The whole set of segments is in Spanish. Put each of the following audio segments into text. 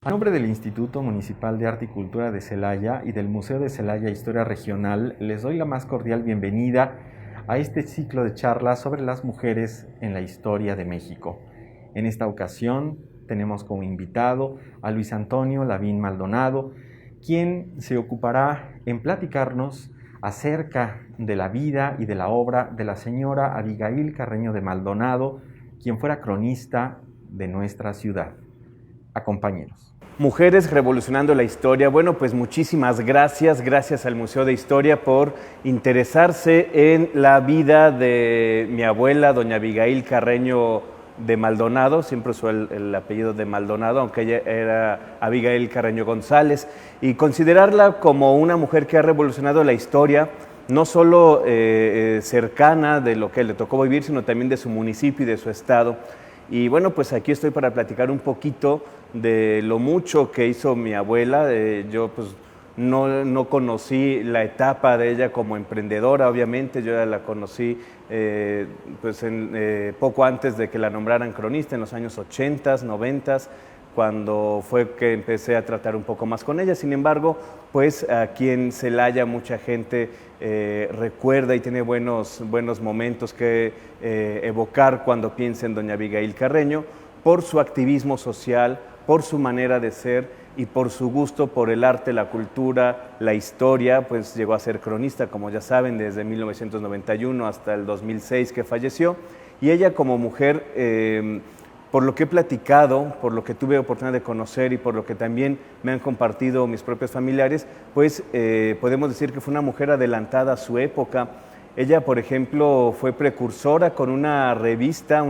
A nombre del Instituto Municipal de Arte y Cultura de Celaya y del Museo de Celaya Historia Regional, les doy la más cordial bienvenida a este ciclo de charlas sobre las mujeres en la historia de México. En esta ocasión tenemos como invitado a Luis Antonio Lavín Maldonado, quien se ocupará en platicarnos acerca de la vida y de la obra de la señora Abigail Carreño de Maldonado, quien fuera cronista de nuestra ciudad. Acompáñenos. Mujeres revolucionando la historia. Bueno, pues muchísimas gracias al Museo de Historia por interesarse en la vida de mi abuela, doña Abigail Carreño de Maldonado, siempre usó el apellido de Maldonado, aunque ella era Abigail Carreño González, y considerarla como una mujer que ha revolucionado la historia, no solo cercana de lo que le tocó vivir, sino también de su municipio y de su estado. Y bueno, pues aquí estoy para platicar un poquito de lo mucho que hizo mi abuela. Yo pues no conocí la etapa de ella como emprendedora, obviamente. Yo ya la conocí poco antes de que la nombraran cronista, en los años 80, 90, cuando fue que empecé a tratar un poco más con ella. Sin embargo, pues aquí en Celaya mucha gente recuerda y tiene buenos momentos que evocar cuando piensa en doña Abigail Carreño, por su activismo social, por su manera de ser y por su gusto por el arte, la cultura, la historia. Pues llegó a ser cronista, como ya saben, desde 1991 hasta el 2006 que falleció. Y ella como mujer, por lo que he platicado, por lo que tuve oportunidad de conocer y por lo que también me han compartido mis propios familiares, pues podemos decir que fue una mujer adelantada a su época. Ella, por ejemplo, fue precursora con una revista,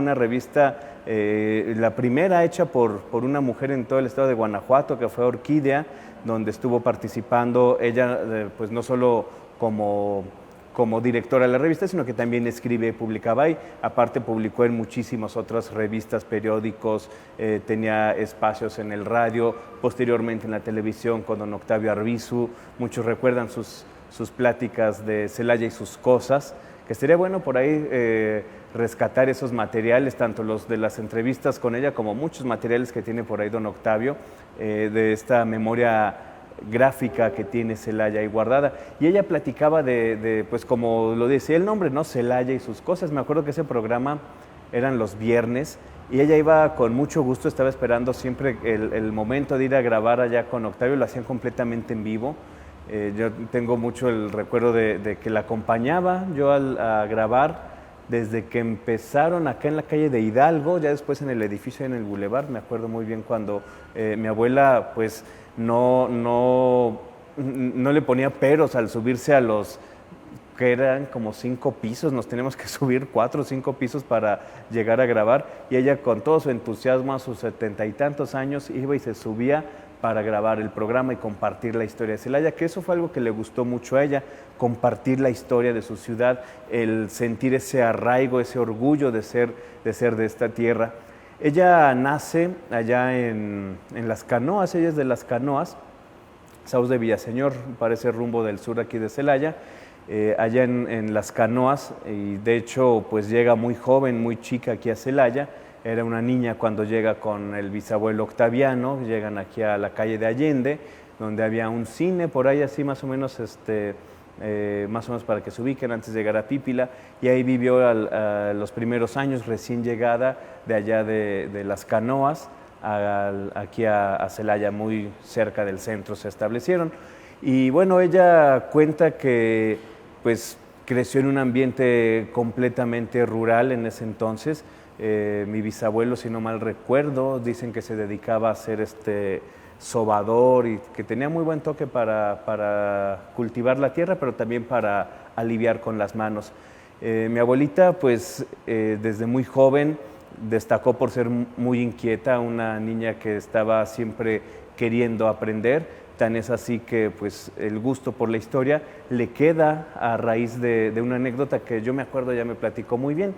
la primera hecha por una mujer en todo el estado de Guanajuato, que fue Orquídea, donde estuvo participando ella, pues no solo como directora de la revista, sino que también escribe y publicaba ahí. Aparte publicó en muchísimas otras revistas, periódicos, tenía espacios en el radio, posteriormente en la televisión con don Octavio Arbizu. Muchos recuerdan sus pláticas de Celaya y sus cosas, que sería bueno por ahí rescatar esos materiales, tanto los de las entrevistas con ella como muchos materiales que tiene por ahí don Octavio, de esta memoria gráfica que tiene Celaya ahí guardada. Y ella platicaba pues como lo decía el nombre, ¿no? Celaya y sus cosas. Me acuerdo que ese programa eran los viernes y ella iba con mucho gusto, estaba esperando siempre el momento de ir a grabar allá con Octavio, lo hacían completamente en vivo. Yo tengo mucho el recuerdo de que la acompañaba yo a grabar desde que empezaron acá en la calle de Hidalgo, ya después en el edificio en el Boulevard. Me acuerdo muy bien cuando mi abuela pues no le ponía peros al subirse a los que eran como 5 pisos, nos teníamos que subir 4 o 5 pisos para llegar a grabar, y ella con todo su entusiasmo a sus 70 y tantos años iba y se subía para grabar el programa y compartir la historia de Celaya, que eso fue algo que le gustó mucho a ella, compartir la historia de su ciudad, el sentir ese arraigo, ese orgullo de ser de esta tierra. Ella nace allá en Las Canoas, ella es de Las Canoas, Saus de Villaseñor, parece rumbo del sur aquí de Celaya, allá en Las Canoas, y de hecho pues llega muy joven, muy chica aquí a Celaya. Era una niña cuando llega con el bisabuelo Octaviano, llegan aquí a la calle de Allende, donde había un cine por ahí así más o menos para que se ubiquen antes de llegar a Pípila, y ahí vivió los primeros años recién llegada de allá de Las Canoas, aquí a Celaya, muy cerca del centro se establecieron. Y bueno, ella cuenta que pues creció en un ambiente completamente rural en ese entonces. Mi bisabuelo, si no mal recuerdo, dicen que se dedicaba a ser sobador y que tenía muy buen toque para cultivar la tierra, pero también para aliviar con las manos. Mi abuelita, pues desde muy joven destacó por ser muy inquieta, una niña que estaba siempre queriendo aprender. Tan es así que pues el gusto por la historia le queda a raíz de una anécdota que yo me acuerdo, ya me platicó muy bien.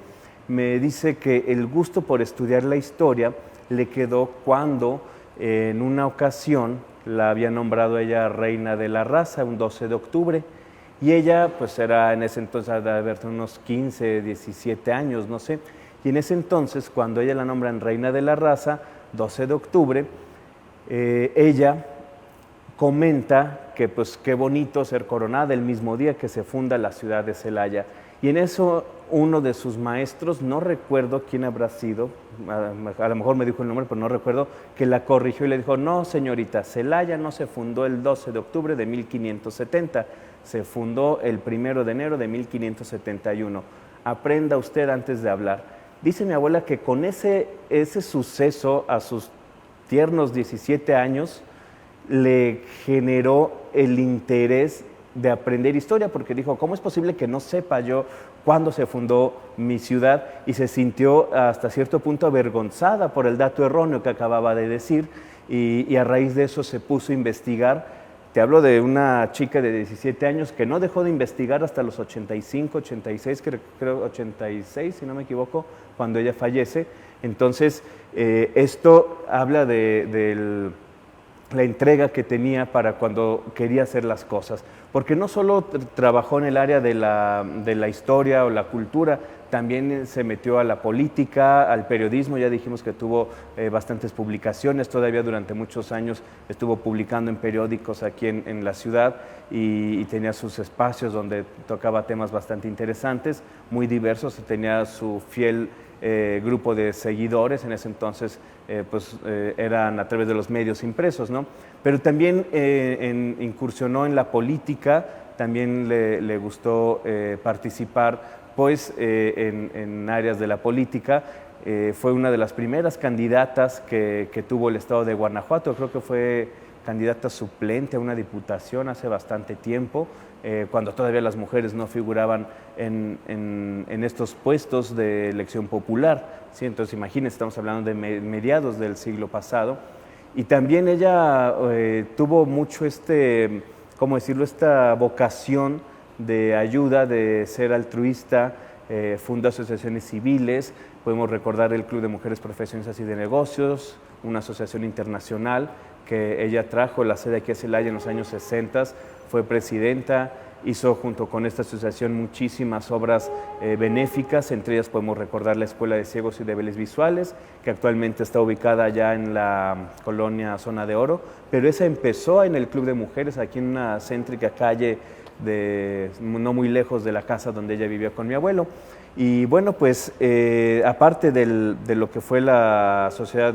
Me dice que el gusto por estudiar la historia le quedó cuando en una ocasión la había nombrado ella reina de la raza, un 12 de octubre, y ella pues era en ese entonces de haber unos 15, 17 años, no sé, y en ese entonces cuando ella la nombran reina de la raza, 12 de octubre, ella comenta que pues qué bonito ser coronada el mismo día que se funda la ciudad de Celaya. Y en eso uno de sus maestros, no recuerdo quién habrá sido, a lo mejor me dijo el nombre, pero no recuerdo, que la corrigió y le dijo, no señorita, Celaya no se fundó el 12 de octubre de 1570, se fundó el 1 de enero de 1571. Aprenda usted antes de hablar. Dice mi abuela que con ese suceso a sus tiernos 17 años, le generó el interés de aprender historia, porque dijo, ¿cómo es posible que no sepa yo cuándo se fundó mi ciudad? Y se sintió hasta cierto punto avergonzada por el dato erróneo que acababa de decir, y a raíz de eso se puso a investigar. Te hablo de una chica de 17 años que no dejó de investigar hasta los 85, 86, creo 86, si no me equivoco, cuando ella fallece. Entonces, esto habla de la entrega que tenía para cuando quería hacer las cosas, porque no solo trabajó en el área de la historia o la cultura, también se metió a la política, al periodismo. Ya dijimos que tuvo bastantes publicaciones, todavía durante muchos años estuvo publicando en periódicos aquí en la ciudad, y tenía sus espacios donde tocaba temas bastante interesantes, muy diversos, y tenía su fiel grupo de seguidores. En ese entonces eran a través de los medios impresos, ¿no? Pero también incursionó en la política, también le gustó participar pues, en áreas de la política. Fue una de las primeras candidatas que tuvo el estado de Guanajuato. Creo que fue candidata suplente a una diputación hace bastante tiempo, cuando todavía las mujeres no figuraban en estos puestos de elección popular, ¿sí? Entonces imagínense, estamos hablando de mediados del siglo pasado. Y también ella tuvo mucho ¿cómo decirlo?, esta vocación de ayuda, de ser altruista. Funda asociaciones civiles, podemos recordar el Club de Mujeres Profesionistas y de Negocios, una asociación internacional que ella trajo la sede aquí a Celaya en los años 60, fue presidenta, hizo junto con esta asociación muchísimas obras benéficas. Entre ellas podemos recordar la Escuela de Ciegos y Débiles Visuales, que actualmente está ubicada ya en la colonia Zona de Oro, pero esa empezó en el Club de Mujeres, aquí en una céntrica calle no muy lejos de la casa donde ella vivía con mi abuelo. Y bueno, pues aparte de lo que fue la sociedad,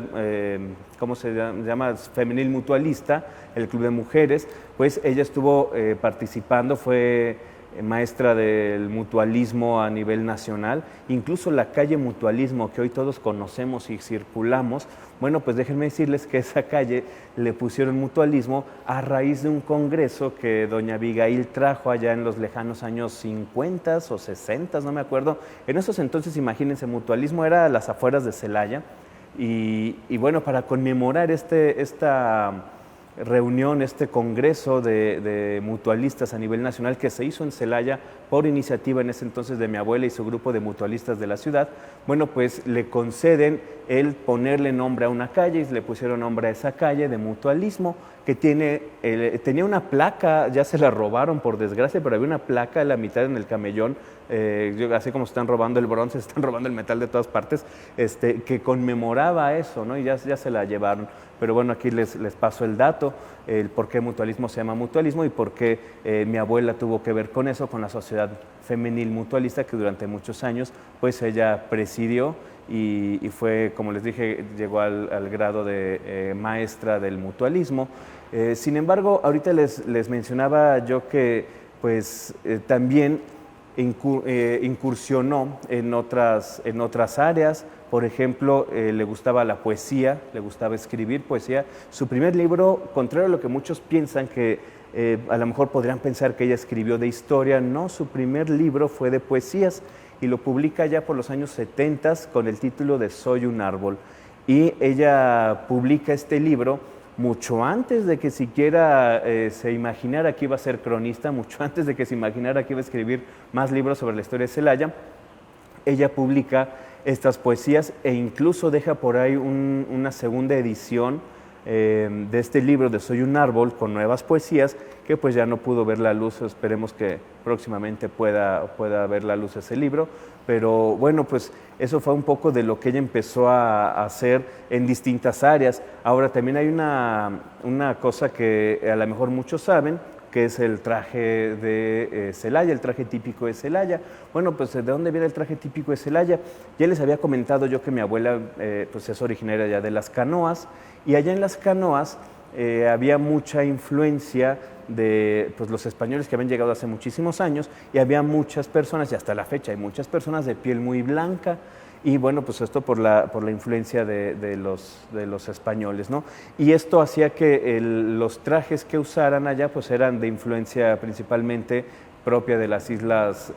¿cómo se llama?, femenil mutualista, el Club de Mujeres, pues ella estuvo participando, fue maestra del mutualismo a nivel nacional. Incluso la calle Mutualismo, que hoy todos conocemos y circulamos, bueno, pues déjenme decirles que esa calle le pusieron mutualismo a raíz de un congreso que doña Abigail trajo allá en los lejanos años 50 o 60, no me acuerdo. En esos entonces, imagínense, mutualismo era a las afueras de Celaya, y bueno, para conmemorar esta reunión, este congreso de mutualistas a nivel nacional que se hizo en Celaya por iniciativa en ese entonces de mi abuela y su grupo de mutualistas de la ciudad, bueno, pues le conceden el ponerle nombre a una calle, y le pusieron nombre a esa calle de Mutualismo, que tenía una placa, ya se la robaron por desgracia, pero había una placa a la mitad en el camellón, así como están robando el bronce, están robando el metal de todas partes, que conmemoraba eso, ¿no? Y ya se la llevaron. Pero bueno, aquí les paso el dato, el por qué Mutualismo se llama Mutualismo y por qué mi abuela tuvo que ver con eso, con la Sociedad Femenil Mutualista, que durante muchos años pues ella presidió, y fue, como les dije, llegó al grado de maestra del mutualismo. Sin embargo, ahorita les mencionaba yo que pues también incursionó en otras áreas. Por ejemplo, le gustaba la poesía, le gustaba escribir poesía. Su primer libro, contrario a lo que muchos piensan, que a lo mejor podrían pensar que ella escribió de historia, no, su primer libro fue de poesías, y lo publica ya por los años 70 con el título de Soy un árbol. Y ella publica este libro mucho antes de que siquiera se imaginara que iba a ser cronista, mucho antes de que se imaginara que iba a escribir más libros sobre la historia de Celaya. Ella publica estas poesías e incluso deja por ahí una segunda edición de este libro de Soy un árbol con nuevas poesías, que pues ya no pudo ver la luz. Esperemos que próximamente pueda ver la luz ese libro. Pero bueno, pues eso fue un poco de lo que ella empezó a hacer en distintas áreas. Ahora también hay una cosa que a lo mejor muchos saben, que es el traje de Celaya, el traje típico de Celaya. Bueno, pues ¿de dónde viene el traje típico de Celaya? Ya les había comentado yo que mi abuela pues es originaria ya de las canoas, y allá en las canoas había mucha influencia de pues, los españoles que habían llegado hace muchísimos años, y había muchas personas, y hasta la fecha hay muchas personas de piel muy blanca. Y bueno, pues esto por la influencia de los españoles, ¿no? Y esto hacía que los trajes que usaran allá pues eran de influencia principalmente propia de las Islas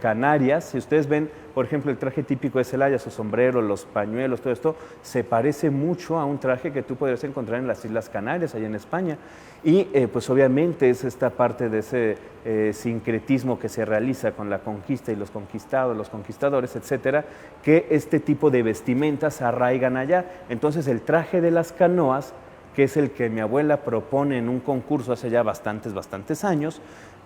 Canarias. Si ustedes ven, por ejemplo, el traje típico de Celaya, su sombrero, los pañuelos, todo esto, se parece mucho a un traje que tú podrías encontrar en las Islas Canarias, allá en España. Y pues obviamente es esta parte de ese sincretismo que se realiza con la conquista y los conquistados, los conquistadores, etcétera, que este tipo de vestimentas arraigan allá. Entonces el traje de las canoas, que es el que mi abuela propone en un concurso hace ya bastantes años,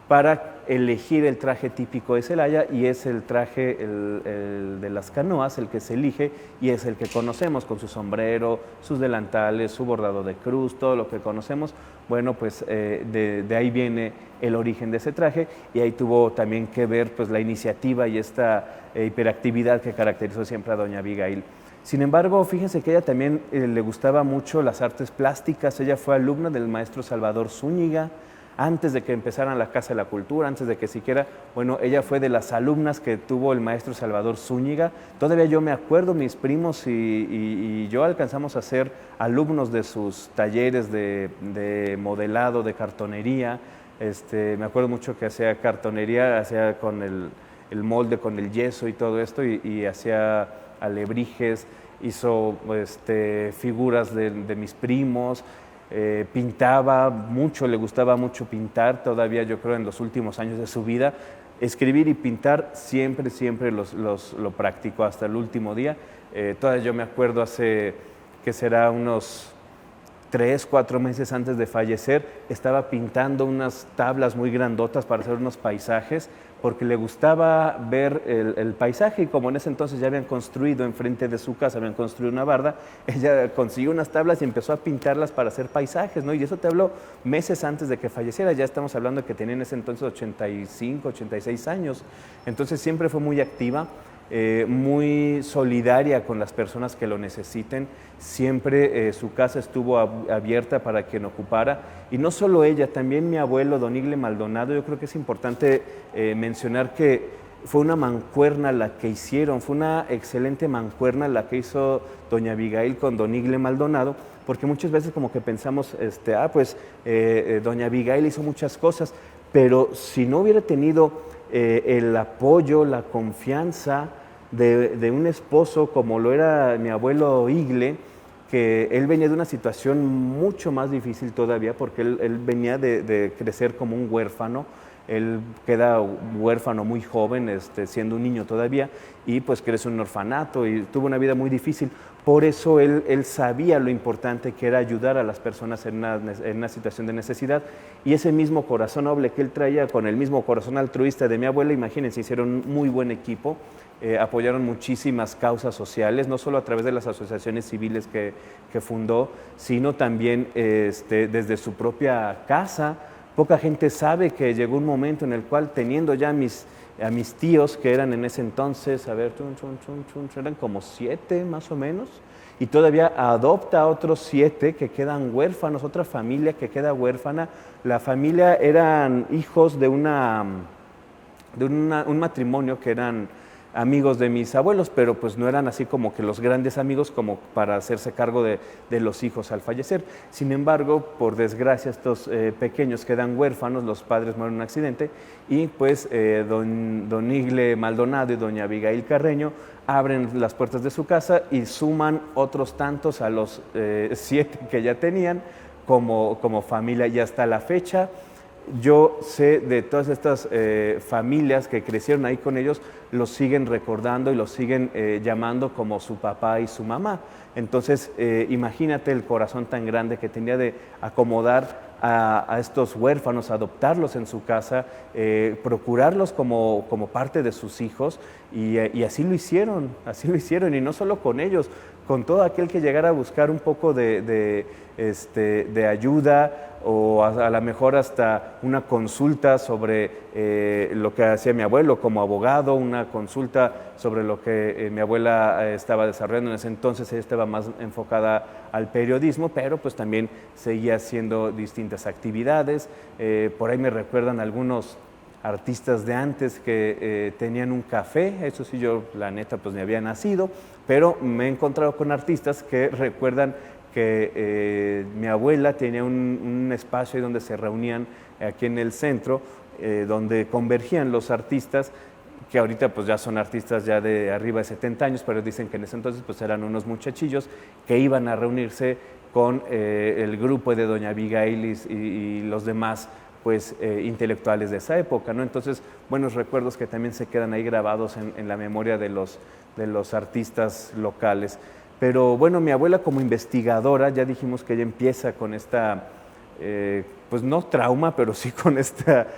para elegir el traje típico de Celaya, y es el traje el de las canoas el que se elige, y es el que conocemos con su sombrero, sus delantales, su bordado de cruz, todo lo que conocemos. Bueno, pues de ahí viene el origen de ese traje, y ahí tuvo también que ver pues la iniciativa y esta hiperactividad que caracterizó siempre a doña Abigail. Sin embargo, fíjense que ella también le gustaba mucho las artes plásticas. Ella fue alumna del maestro Salvador Zúñiga, antes de que empezaran la Casa de la Cultura, antes de que siquiera, bueno, ella fue de las alumnas que tuvo el maestro Salvador Zúñiga. Todavía yo me acuerdo, mis primos y yo alcanzamos a ser alumnos de sus talleres de modelado, de cartonería. Me acuerdo mucho que hacía cartonería, hacía con el molde, con el yeso y todo esto, y hacía alebrijes, hizo figuras de mis primos. Pintaba mucho, le gustaba mucho pintar, todavía yo creo en los últimos años de su vida. Escribir y pintar siempre lo practicó hasta el último día. Todavía yo me acuerdo hace, que será unos 3, 4 meses antes de fallecer, estaba pintando unas tablas muy grandotas para hacer unos paisajes, porque le gustaba ver el paisaje, y como en ese entonces ya habían construido enfrente de su casa, habían construido una barda, ella consiguió unas tablas y empezó a pintarlas para hacer paisajes, ¿no? Y eso te hablo meses antes de que falleciera. Ya estamos hablando de que tenía en ese entonces 85, 86 años, entonces siempre fue muy activa. Muy solidaria con las personas que lo necesiten. Siempre su casa estuvo abierta para quien ocupara, y no solo ella, también mi abuelo Don Igle Maldonado. Yo creo que es importante mencionar que fue una mancuerna la que hicieron, fue una excelente mancuerna la que hizo doña Abigail con Don Igle Maldonado, porque muchas veces como que pensamos, doña Abigail hizo muchas cosas, pero si no hubiera tenido el apoyo, la confianza de un esposo como lo era mi abuelo Igle, que él venía de una situación mucho más difícil todavía, porque él venía de crecer como un huérfano. Él queda huérfano muy joven, siendo un niño todavía, y pues crece en un orfanato y tuvo una vida muy difícil. Por eso él sabía lo importante que era ayudar a las personas en una situación de necesidad, y ese mismo corazón noble que él traía con el mismo corazón altruista de mi abuela, imagínense, hicieron un muy buen equipo. Apoyaron muchísimas causas sociales, no solo a través de las asociaciones civiles que fundó, sino también desde su propia casa. Poca gente sabe que llegó un momento en el cual, teniendo ya a mis tíos, que eran en ese entonces, eran como 7 más o menos, y todavía adopta a otros 7 que quedan huérfanos, otra familia que queda huérfana. La familia eran hijos de un matrimonio que eran amigos de mis abuelos, pero pues no eran así como que los grandes amigos como para hacerse cargo de los hijos al fallecer. Sin embargo, por desgracia, estos pequeños quedan huérfanos, los padres mueren en un accidente, y pues don Igle Maldonado y doña Abigail Carreño abren las puertas de su casa y suman otros tantos a los 7 que ya tenían como familia, y hasta la fecha yo sé de todas estas familias que crecieron ahí con ellos, los siguen recordando y los siguen llamando como su papá y su mamá. Entonces, imagínate el corazón tan grande que tenía de acomodar a estos huérfanos, adoptarlos en su casa, procurarlos como parte de sus hijos, y así lo hicieron, y no solo con ellos, con todo aquel que llegara a buscar un poco de ayuda, o a lo mejor hasta una consulta sobre lo que hacía mi abuelo como abogado, una consulta sobre lo que mi abuela estaba desarrollando en ese entonces. Ella estaba más enfocada al periodismo, pero pues también seguía haciendo distintas actividades. Por ahí me recuerdan algunos artistas de antes que tenían un café. Eso sí, yo la neta pues ni había nacido, pero me he encontrado con artistas que recuerdan que mi abuela tenía un espacio donde se reunían aquí en el centro, donde convergían los artistas, que ahorita pues ya son artistas ya de arriba de 70 años, pero dicen que en ese entonces pues eran unos muchachillos que iban a reunirse con el grupo de Doña Abigail y los demás pues intelectuales de esa época, ¿no? Entonces, buenos recuerdos que también se quedan ahí grabados en la memoria de los artistas locales. Pero bueno, mi abuela como investigadora, ya dijimos que ella empieza con esta, pues no trauma, pero sí con esta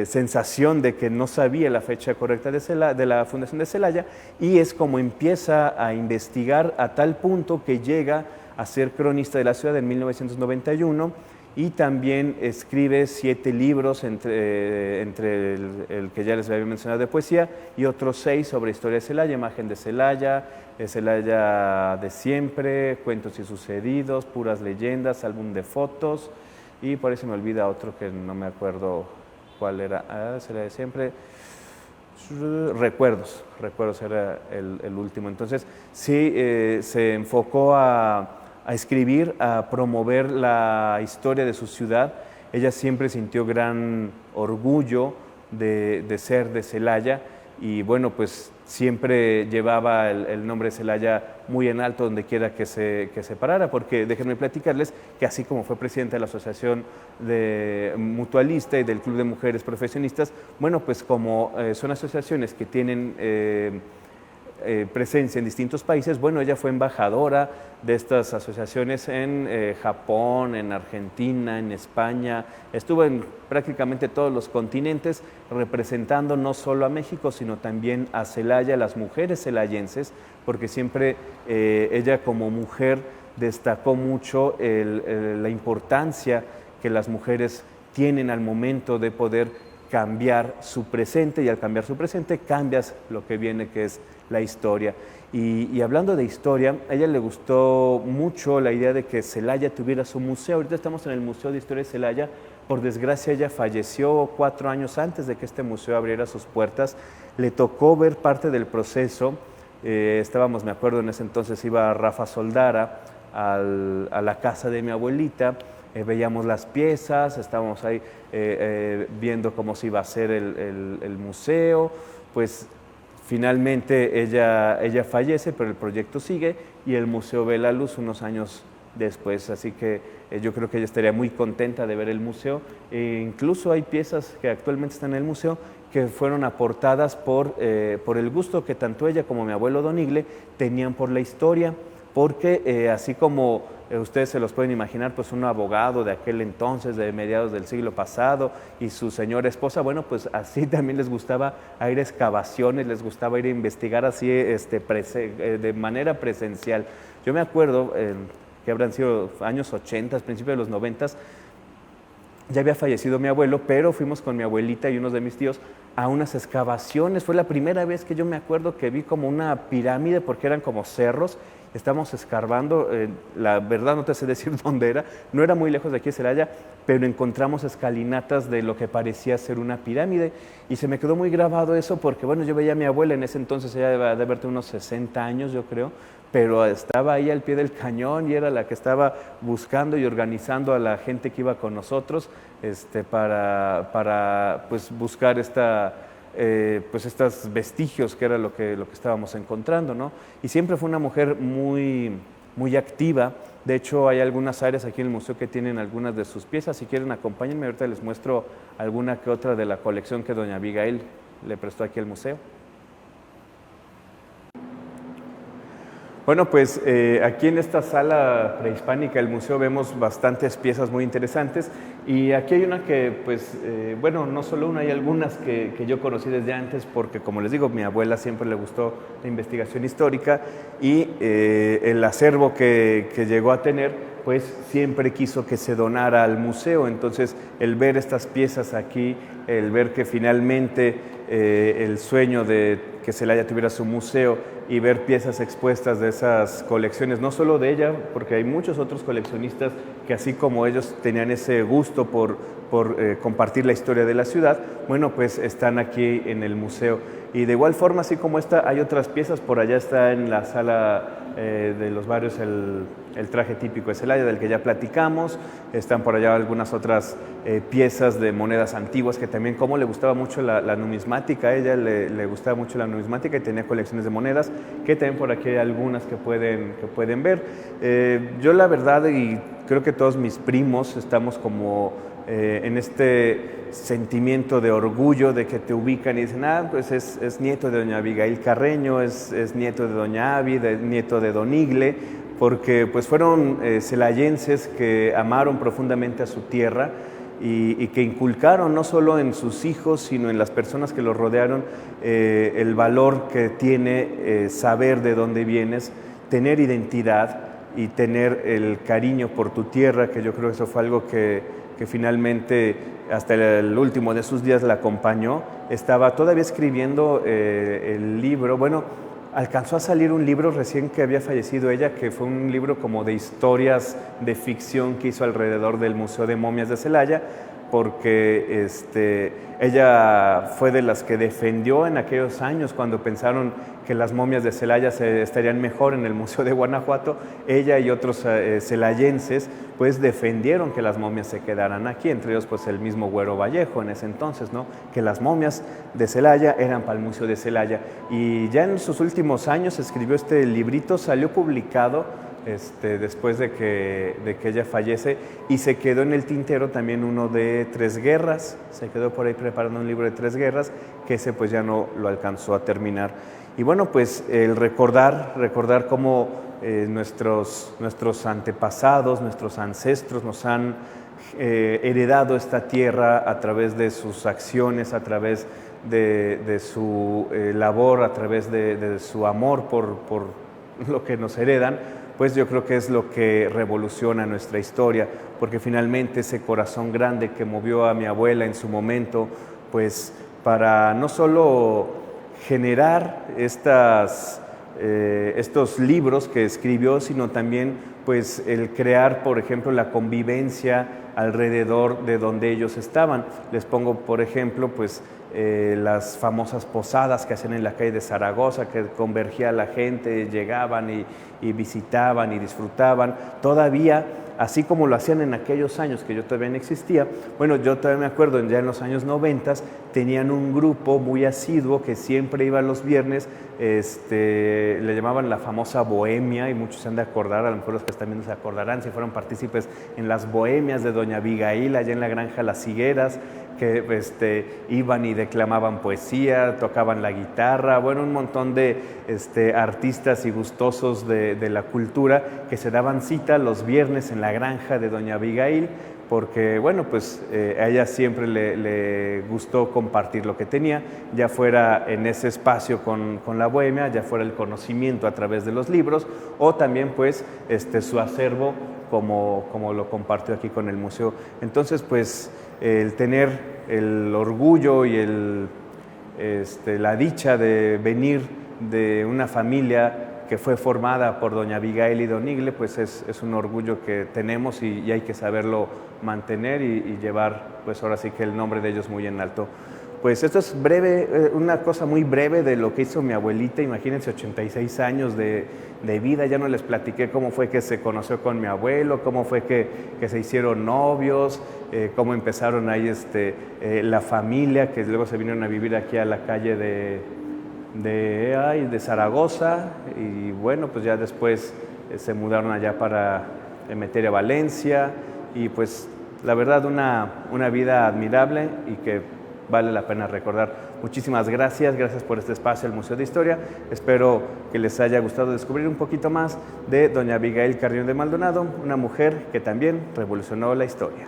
sensación de que no sabía la fecha correcta de la fundación de Celaya, y es como empieza a investigar a tal punto que llega a ser cronista de la ciudad en 1991, y también escribe 7 libros entre el que ya les había mencionado de poesía, y otros 6 sobre historia de Celaya: Imagen de Celaya, Celaya de siempre, Cuentos y sucedidos, Puras leyendas, Álbum de fotos, y por ahí se me olvida otro que no me acuerdo cuál era. Celaya de siempre, Recuerdos era el último. Entonces sí, se enfocó a escribir, a promover la historia de su ciudad. Ella siempre sintió gran orgullo de ser de Celaya, y bueno, pues siempre llevaba el nombre de Celaya muy en alto donde quiera que se parara, porque déjenme platicarles que así como fue presidenta de la Asociación de Mutualista y del Club de Mujeres Profesionistas, bueno, pues como son asociaciones que tienen presencia en distintos países, bueno, ella fue embajadora de estas asociaciones en Japón, en Argentina, en España, estuvo en prácticamente todos los continentes representando no solo a México, sino también a Celaya, a las mujeres celayenses, porque siempre ella como mujer destacó mucho la importancia que las mujeres tienen al momento de poder cambiar su presente, y al cambiar su presente cambias lo que viene, que es la historia. Y hablando de historia, a ella le gustó mucho la idea de que Celaya tuviera su museo. Ahorita estamos en el Museo de Historia de Celaya. Por desgracia, ella falleció 4 años antes de que este museo abriera sus puertas. Le tocó ver parte del proceso. Estábamos, me acuerdo, en ese entonces iba Rafa Soldara a la casa de mi abuelita. Veíamos las piezas, estábamos ahí viendo cómo se iba a hacer el museo. Pues finalmente ella fallece, pero el proyecto sigue y el museo ve la luz unos años después, así que yo creo que ella estaría muy contenta de ver el museo. Incluso hay piezas que actualmente están en el museo que fueron aportadas por el gusto que tanto ella como mi abuelo Don Igle tenían por la historia, porque así como ustedes se los pueden imaginar, pues un abogado de aquel entonces, de mediados del siglo pasado, y su señora esposa, bueno, pues así también les gustaba ir a excavaciones, les gustaba ir a investigar así de manera presencial. Yo me acuerdo que habrán sido años 80, principios de los 90, ya había fallecido mi abuelo, pero fuimos con mi abuelita y unos de mis tíos a unas excavaciones. Fue la primera vez que yo me acuerdo que vi como una pirámide, porque eran como cerros. Estábamos escarbando, la verdad no te sé decir dónde era, no era muy lejos de aquí de Celaya, pero encontramos escalinatas de lo que parecía ser una pirámide, y se me quedó muy grabado eso, porque bueno, yo veía a mi abuela en ese entonces, ella debe de haber unos 60 años yo creo, pero estaba ahí al pie del cañón y era la que estaba buscando y organizando a la gente que iba con nosotros para pues buscar pues estos vestigios, que era lo que estábamos encontrando, ¿no? Y siempre fue una mujer muy muy activa. De hecho, hay algunas áreas aquí en el museo que tienen algunas de sus piezas. Si quieren, acompáñenme, ahorita les muestro alguna que otra de la colección que doña Abigail le prestó aquí al museo. Bueno, pues aquí en esta sala prehispánica del museo vemos bastantes piezas muy interesantes, y aquí hay una que, pues, bueno, no solo una, hay algunas que yo conocí desde antes, porque como les digo, mi abuela siempre le gustó la investigación histórica, y el acervo que llegó a tener, pues siempre quiso que se donara al museo. Entonces, el ver estas piezas aquí, el ver que finalmente el sueño de que Celaya tuviera su museo y ver piezas expuestas de esas colecciones, no solo de ella, porque hay muchos otros coleccionistas que así como ellos tenían ese gusto por compartir la historia de la ciudad, bueno, pues están aquí en el museo. Y de igual forma, así como esta, hay otras piezas. Por allá está en la sala de los barrios el traje típico de Celaya, del que ya platicamos. Están por allá algunas otras piezas de monedas antiguas, que también, como le gustaba mucho la numismática, a ella le gustaba mucho la numismática y tenía colecciones de monedas, que también por aquí hay algunas que pueden ver. Yo la verdad, y creo que todos mis primos estamos como en este sentimiento de orgullo de que te ubican y dicen, pues es nieto de doña Abigail Carreño, es nieto de doña Abi, nieto de don Igle, porque pues fueron celayenses que amaron profundamente a su tierra y que inculcaron no solo en sus hijos, sino en las personas que los rodearon, el valor que tiene saber de dónde vienes, tener identidad y tener el cariño por tu tierra, que yo creo que eso fue algo que finalmente hasta el último de sus días la acompañó. Estaba todavía escribiendo el libro. Bueno, alcanzó a salir un libro recién que había fallecido ella, que fue un libro como de historias de ficción que hizo alrededor del Museo de Momias de Celaya, porque ella fue de las que defendió en aquellos años cuando pensaron que las momias de Celaya estarían mejor en el Museo de Guanajuato. Ella y otros celayenses pues defendieron que las momias se quedaran aquí, entre ellos pues el mismo Güero Vallejo en ese entonces, ¿no? Que las momias de Celaya eran para el Museo de Celaya. Y ya en sus últimos años escribió este librito, salió publicado después de que ella fallece, y se quedó en el tintero también uno de Tres Guerras. Se quedó por ahí preparando un libro de Tres Guerras, que ese pues ya no lo alcanzó a terminar. Y bueno, pues el recordar cómo nuestros antepasados, nuestros ancestros nos han heredado esta tierra a través de sus acciones, a través de su labor, a través de su amor por lo que nos heredan, pues yo creo que es lo que revoluciona nuestra historia, porque finalmente ese corazón grande que movió a mi abuela en su momento, pues para no solo generar estos libros que escribió, sino también pues el crear, por ejemplo, la convivencia alrededor de donde ellos estaban. Les pongo, por ejemplo, pues las famosas posadas que hacían en la calle de Zaragoza, que convergía la gente, llegaban y visitaban y disfrutaban. Todavía, así como lo hacían en aquellos años que yo todavía no existía, bueno, yo todavía me acuerdo, ya en los años 90 tenían un grupo muy asiduo que siempre iba los viernes, le llamaban la famosa bohemia, y muchos se han de acordar, a lo mejor los que también se acordarán, si fueron partícipes en las bohemias de doña Abigail, allá en la granja Las Higueras, que iban y declamaban poesía, tocaban la guitarra, bueno, un montón de artistas y gustosos de la cultura que se daban cita los viernes en la granja de doña Abigail, porque bueno, pues a ella siempre le gustó compartir lo que tenía, ya fuera en ese espacio con la bohemia, ya fuera el conocimiento a través de los libros, o también pues su acervo como lo compartió aquí con el museo. Entonces pues el tener el orgullo y la dicha de venir de una familia que fue formada por doña Abigail y don Igle, pues es un orgullo que tenemos y hay que saberlo mantener y llevar, pues ahora sí que el nombre de ellos muy en alto. Pues esto es breve, una cosa muy breve de lo que hizo mi abuelita. Imagínense, 86 años de vida. Ya no les platiqué cómo fue que se conoció con mi abuelo, cómo fue que se hicieron novios, cómo empezaron ahí la familia, que luego se vinieron a vivir aquí a la calle de Zaragoza, y bueno, pues ya después se mudaron allá para Emeteria, Valencia, y pues la verdad una vida admirable y que vale la pena recordar. Muchísimas gracias por este espacio al Museo de Historia. Espero que les haya gustado descubrir un poquito más de doña Abigail Carrión de Maldonado, una mujer que también revolucionó la historia.